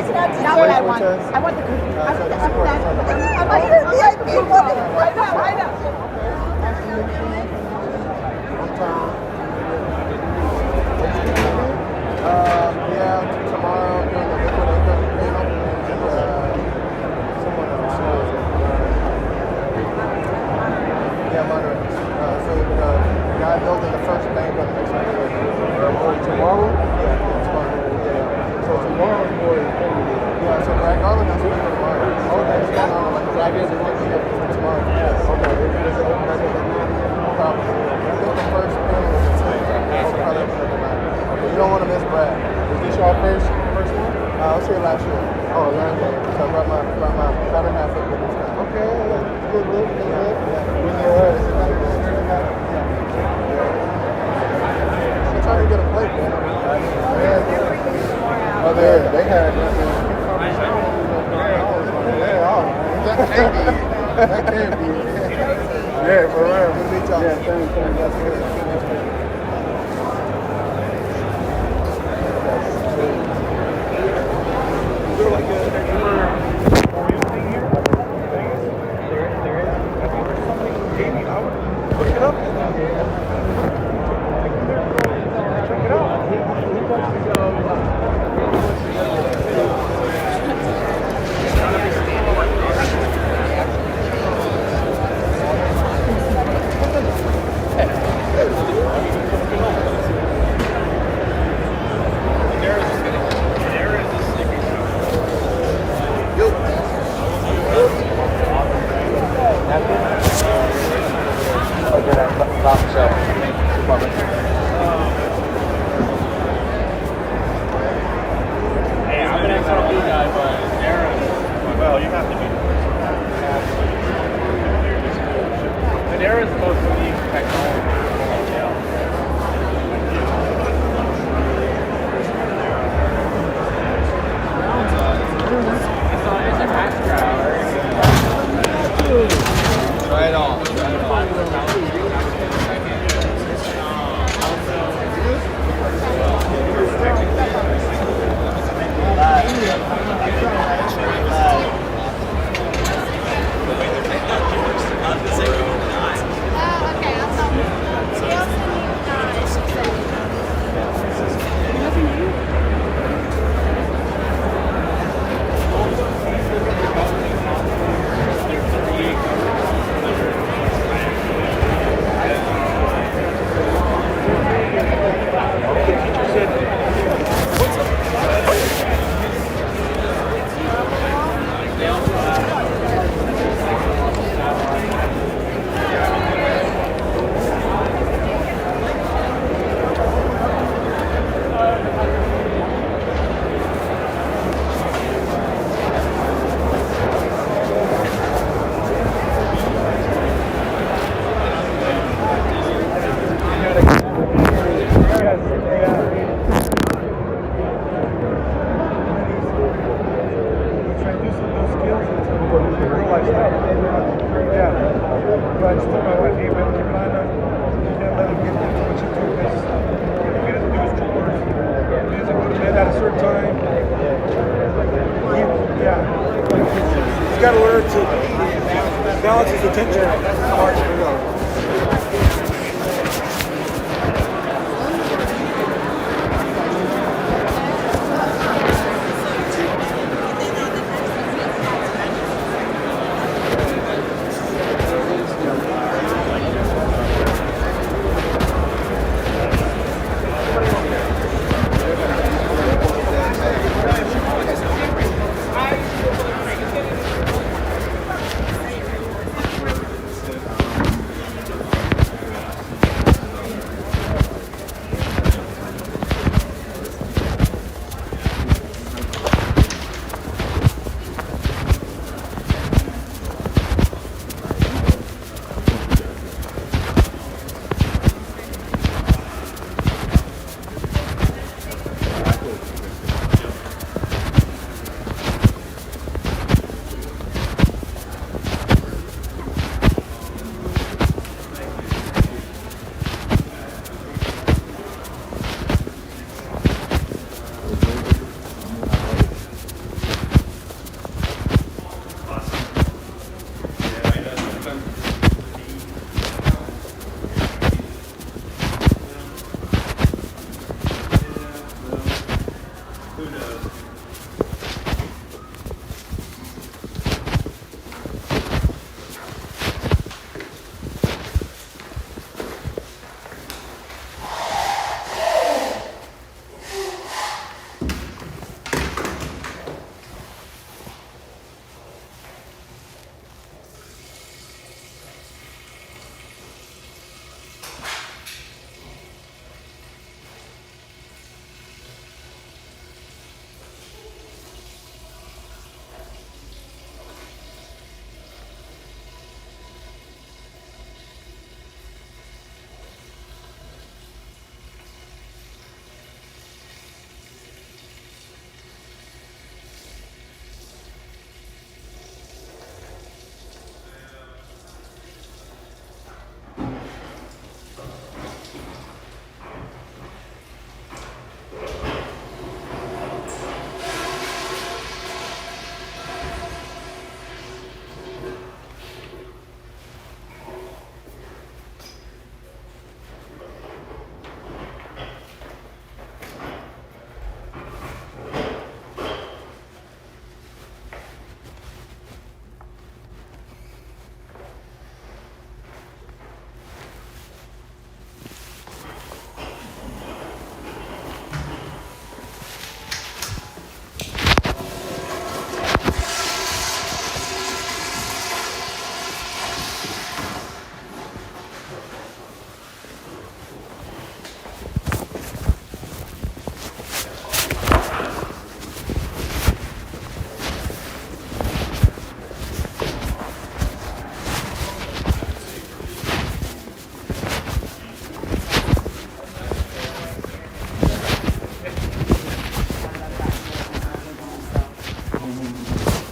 That's not what I want. I want the cookie. I'm like, you're a VIP woman. I know. Yeah, tomorrow during the liquid income payment, someone else. Yeah, moderate. So the guy building the first bank on the next one. Tomorrow? Yeah, tomorrow. Yeah. So tomorrow for yeah, so Brad Garland has to be tomorrow. Oh, that's going on like I guess it's tomorrow. Yeah. Okay. Is it open back up? Probably. I think the first payment is the 10th. Probably open up at 9. Okay, you don't want to miss Brad. Is this your first one? I was here last year. Oh, last year. So I brought my better half of it this time. Okay, good look. I'm trying to get a plate, man. Oh, they had that can't be. Yeah, for real. Good meet y'all. Yeah, thanks. That's good.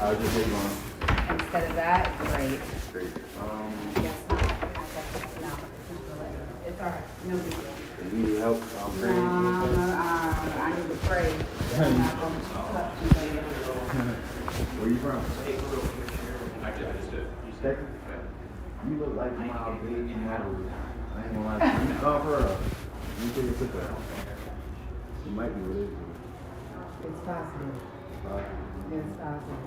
Instead of that, great. Great. Yes, no. It's all right. No big deal. You need help praying? I need to pray. I'm not going to touch anybody. Where you from? Texas? You look like my baby model. I ain't gonna lie. You call for her. You take a picture. She might be religious. It's possible. It's possible.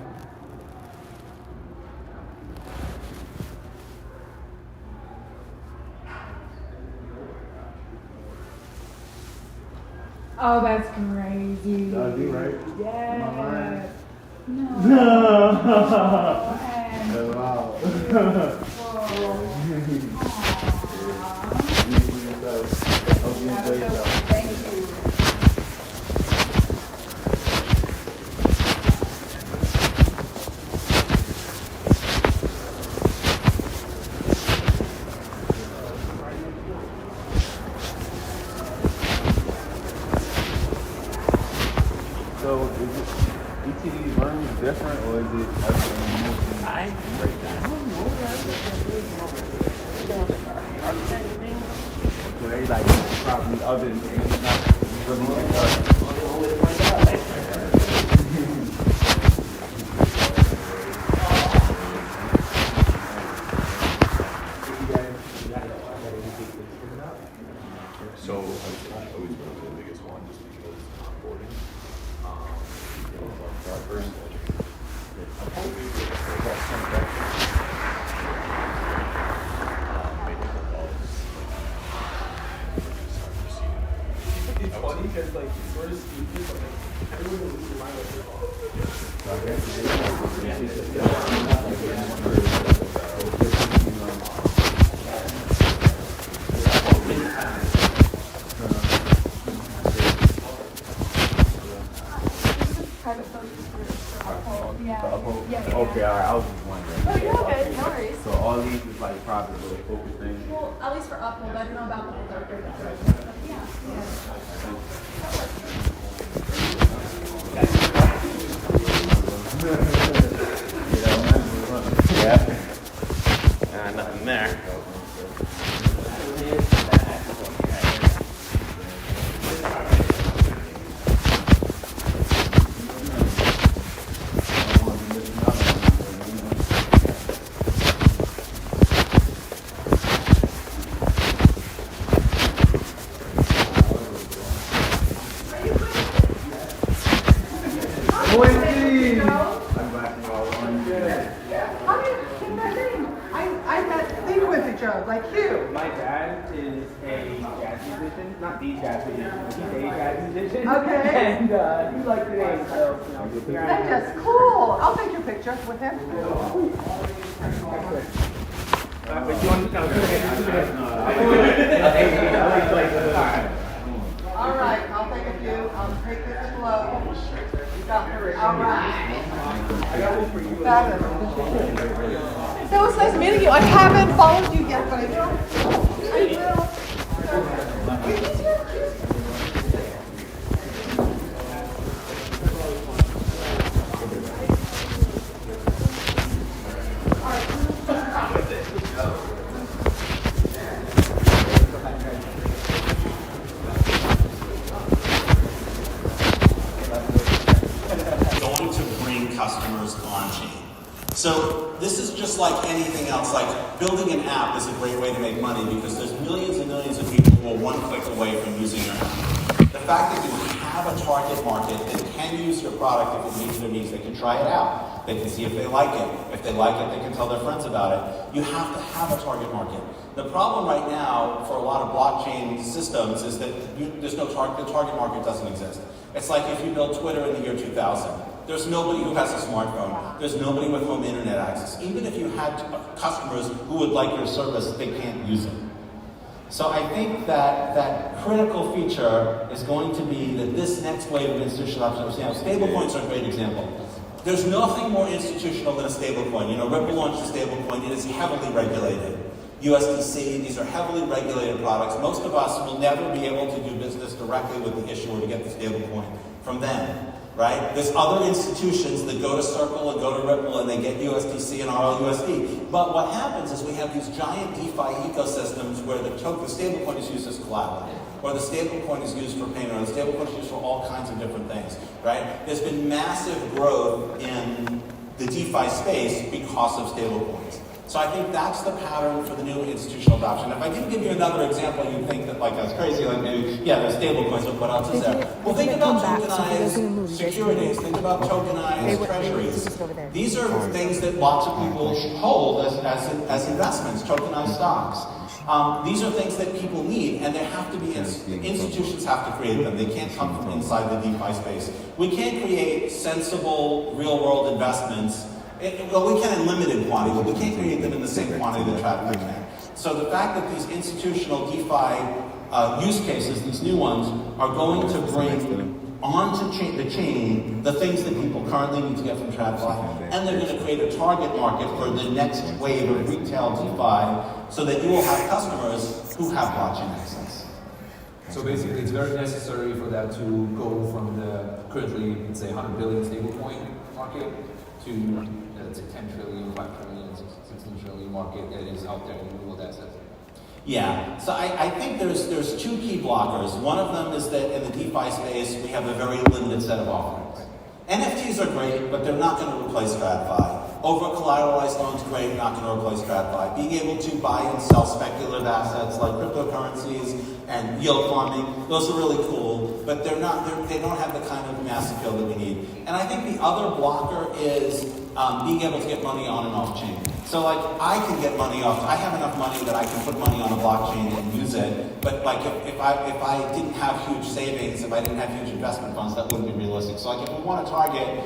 Oh, that's crazy. That'd be right. Yes. Am I lying? No. Wow. Thank you. So is it ETD learning different or is it everything mostly? I break down. So they like probably other than not really So I always go to the biggest one just because onboarding. It's funny because like sort of speakers, like everyone will lose their mind Okay, alright, I was just wondering. Oh, you're all good. No worries. So all these is like private little focus things. Well, at least for Uphold, I don't know about the whole dark Yeah. Nothing there. Like you. My dad is a jazz musician, not the jazz musician, but he's a jazz musician. Okay. And he liked the name, so you know. That's just cool. I'll take your picture with him. But you want to All right, I'll take a few. I'll take this below. You got three. All right. Fabulous. So it's nice meeting you. I haven't followed you yet, but I will. Going to bring customers on chain. So this is just like anything else, like building an app is a great way to make money because there's millions and millions of people who are one click away from using your app. The fact that you have a target market that can use your product if it meets their needs, they can try it out. They can see if they like it. If they like it, they can tell their friends about it. You have to have a target market. The problem right now for a lot of blockchain systems is that there's no target, the target market doesn't exist. It's like if you build Twitter in the year 2000. There's nobody who has a smartphone. There's nobody with home internet access. Even if you had customers who would like your service, they can't use it. So I think that critical feature is going to be that this next wave of institutional options, stablecoins are a great example. There's nothing more institutional than a stablecoin. Ripple launched a stablecoin. It is heavily regulated. USDC, these are heavily regulated products. Most of us will never be able to do business directly with the issuer to get the stablecoin from them. Right? There's other institutions that go to Circle and go to Ripple and they get USDC and RLUSD. But what happens is we have these giant DeFi ecosystems where the stablecoin is used as collateral, or the stablecoin is used for payment, or the stablecoin is used for all kinds of different things. Right? There's been massive growth in the DeFi space because of stablecoins. So I think that's the pattern for the new institutional adoption. If I can give you another example, you'd think that like that's crazy, like maybe, yeah, there's stable coins, but what else is there? Well, think about tokenized securities, think about tokenized treasuries. These are things that lots of people hold as investments, tokenized stocks. These are things that people need, and there have to be, institutions have to create them. They can't come from inside the DeFi space. We can't create sensible real-world investments. Well, we can in limited quantity, but we can't create them in the same quantity that TradFi can. So the fact that these institutional DeFi use cases, these new ones, are going to bring onto the chain the things that people currently need to get from TradFi, and they're going to create a target market for the next wave of retail DeFi, so that you will have customers who have blockchain access. So basically, it's very necessary for that to go from the currently, let's say, 100 billion stablecoin market to let's say 10 trillion, 5 trillion, 16 trillion market that is out there in real assets. Yeah, so I think there's two key blockers. One of them is that in the DeFi space, we have a very limited set of offerings. NFTs are great, but they're not going to replace TradFi. Over-collateralized loans, great, not going to replace TradFi. Being able to buy and sell speculative assets like cryptocurrencies and yield farming, those are really cool, but they don't have the kind of mass appeal that we need. And I think the other blocker is being able to get money on and off chain. So like I can get money off, I have enough money that I can put money on a blockchain and use it, but like if I didn't have huge savings, if I didn't have huge investment funds, that wouldn't be realistic. So like if we want to target,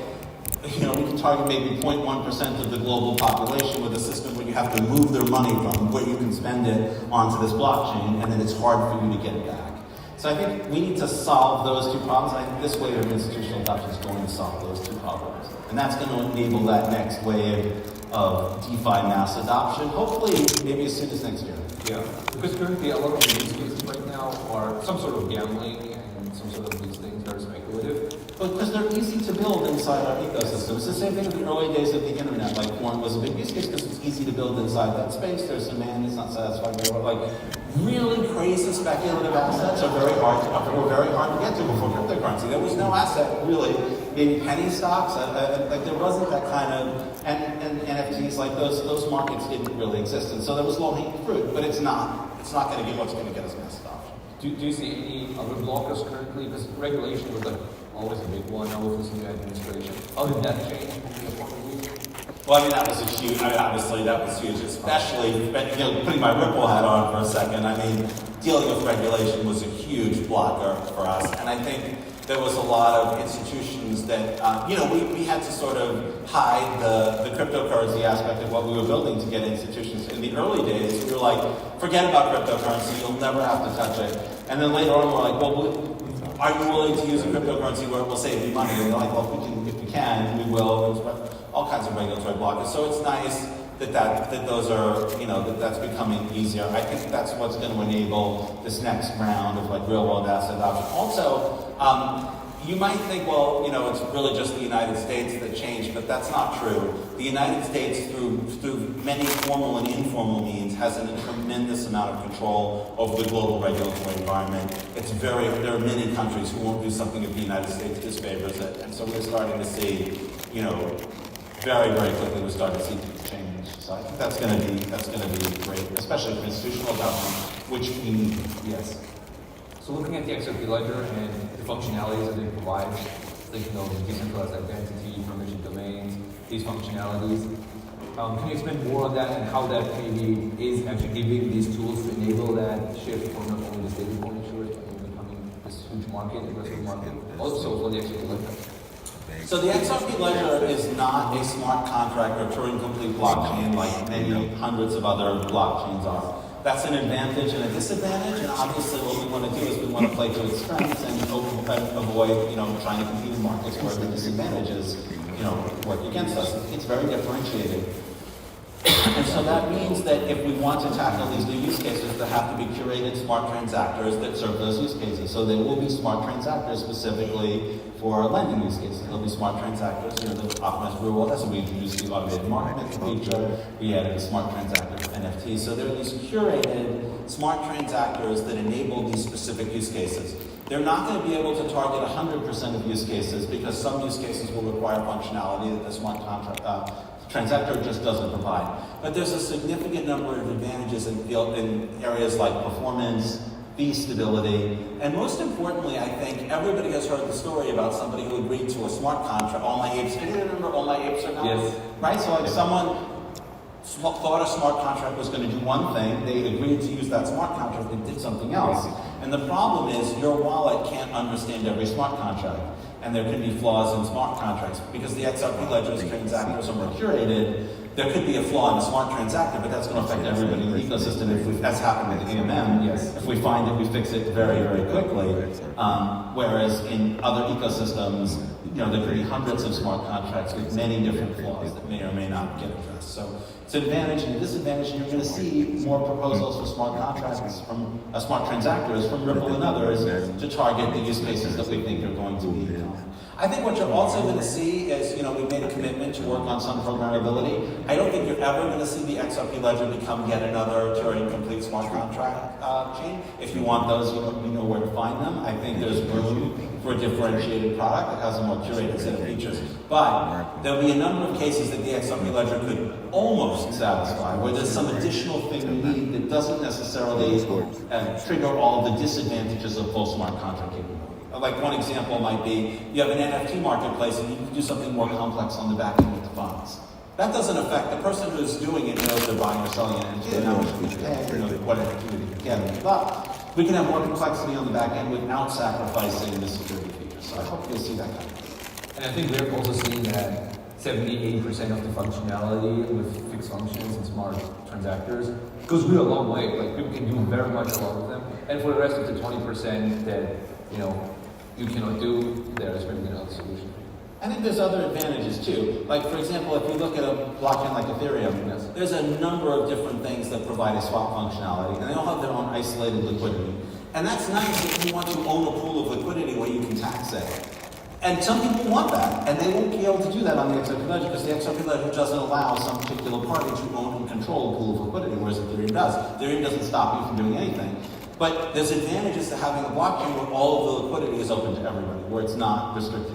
we can target maybe 0.1% of the global population with a system where you have to move their money from where you can spend it onto this blockchain, and then it's hard for you to get it back. So I think we need to solve those two problems, and I think this wave of institutional adoption is going to solve those two problems. And that's going to enable that next wave of DeFi mass adoption, hopefully maybe as soon as next year. Yeah, because currently a lot of the use cases right now are some sort of gambling and some sort of these things that are speculative. But because they're easy to build inside our ecosystem. It's the same thing with the early days of the internet. Like porn was a big use case because it's easy to build inside that space. There's demand, it's not satisfied. Like really crazy speculative assets are very hard to get to before cryptocurrency. There was no asset really, maybe penny stocks. Like there wasn't that kind of and NFTs like those markets didn't really exist, and so there was low-hanging fruit. But it's not going to be what's going to get us mass adoption. Do you see any other blockers currently? Because regulation was like always a big one. Now with this new administration, how did that change? Well, I mean, that was a huge, obviously that was huge, especially, putting my Ripple hat on for a second. I mean, dealing with regulation was a huge blocker for us. And I think there was a lot of institutions that, we had to sort of hide the cryptocurrency aspect of what we were building to get institutions. In the early days, we were like, forget about cryptocurrency, you'll never have to touch it. And then later on, we're like, well, are you willing to use a cryptocurrency where it will save you money? And they're like, well, if we can, we will. There's all kinds of regulatory blockers. So it's nice that those are, that's becoming easier. I think that's what's going to enable this next round of like real world asset adoption. Also, you might think, well, it's really just the United States that changed, but that's not true. The United States, through many formal and informal means, has a tremendous amount of control over the global regulatory environment. There are many countries who won't do something if the United States disfavors it, and so we're starting to see, very, very quickly we're starting to see change. So I think that's going to be great, especially for institutional adoption, which we need. Yes. So looking at the XRP ledger and the functionalities that they provide, thinking of decentralized identity, permission domains, these functionalities, can you explain more on that and how that maybe is actually giving these tools to enable that shift from not only the stablecoin issuers, but becoming this huge market, aggressive market, also for the XRP ledger? So the XRP ledger is not a smart contract or Turing complete blockchain like many hundreds of other blockchains are. That's an advantage and a disadvantage, and obviously what we want to do is we want to play to its strengths and avoid, trying to compete in markets where the disadvantages, work against us. It's very differentiated. And so that means that if we want to tackle these new use cases, there have to be curated smart transactors that serve those use cases. So there will be smart transactors specifically for lending use cases. There'll be smart transactors, that optimize real world. So we introduced the automated market feature. We added a smart transactor for NFTs. So there are these curated smart transactors that enable these specific use cases. They're not going to be able to target 100% of use cases because some use cases will require functionality that the smart transactor just doesn't provide. But there's a significant number of advantages in areas like performance, fee stability, and most importantly, I think everybody has heard the story about somebody who agreed to a smart contract. All my apes, do you remember All My Apes Are Not? Yes. Right? So like someone thought a smart contract was going to do one thing, they agreed to use that smart contract and did something else. And the problem is your wallet can't understand every smart contract. And there could be flaws in smart contracts because the XRP ledgers transactors are more curated. There could be a flaw in a smart transactor, but that's going to affect everybody in the ecosystem. As happened with AMM, if we find it, we fix it very, very quickly. Whereas in other ecosystems, there could be hundreds of smart contracts with many different flaws that may or may not get addressed. So it's an advantage and a disadvantage, and you're going to see more proposals for smart contracts from smart transactors from Ripple and others to target the use cases that we think are going to be. I think what you're also going to see is, we've made a commitment to work on some programmability. I don't think you're ever going to see the XRP ledger become yet another Turing complete smart contract chain. If you want those, you know where to find them. I think there's room for a differentiated product that has a more curated set of features. But there'll be a number of cases that the XRP ledger could almost satisfy, where there's some additional thing you need that doesn't necessarily trigger all of the disadvantages of full smart contract capability. Like one example might be, you have an NFT marketplace and you can do something more complex on the back end with the funds. That doesn't affect the person who's doing it knows they're buying or selling an NFT, how much we pay, what NFT we can get. But we can have more complexity on the back end without sacrificing the security features. So I hope you'll see that kind of thing. And I think we're also seeing that 70-80% of the functionality with fixed functions and smart transactors goes really a long way. Like people can do very much a lot of them. And for the rest of the 20% that you cannot do, there's maybe another solution. I think there's other advantages too. Like for example, if you look at a blockchain like Ethereum, there's a number of different things that provide a swap functionality, and they all have their own isolated liquidity. And that's nice if you want to own a pool of liquidity where you can tax it. And some people want that, and they won't be able to do that on the XRP ledger because the XRP ledger doesn't allow some particular party to own and control a pool of liquidity, whereas Ethereum does. Ethereum doesn't stop you from doing anything. But there's advantages to having a blockchain where all of the liquidity is open to everybody, where it's not restricted.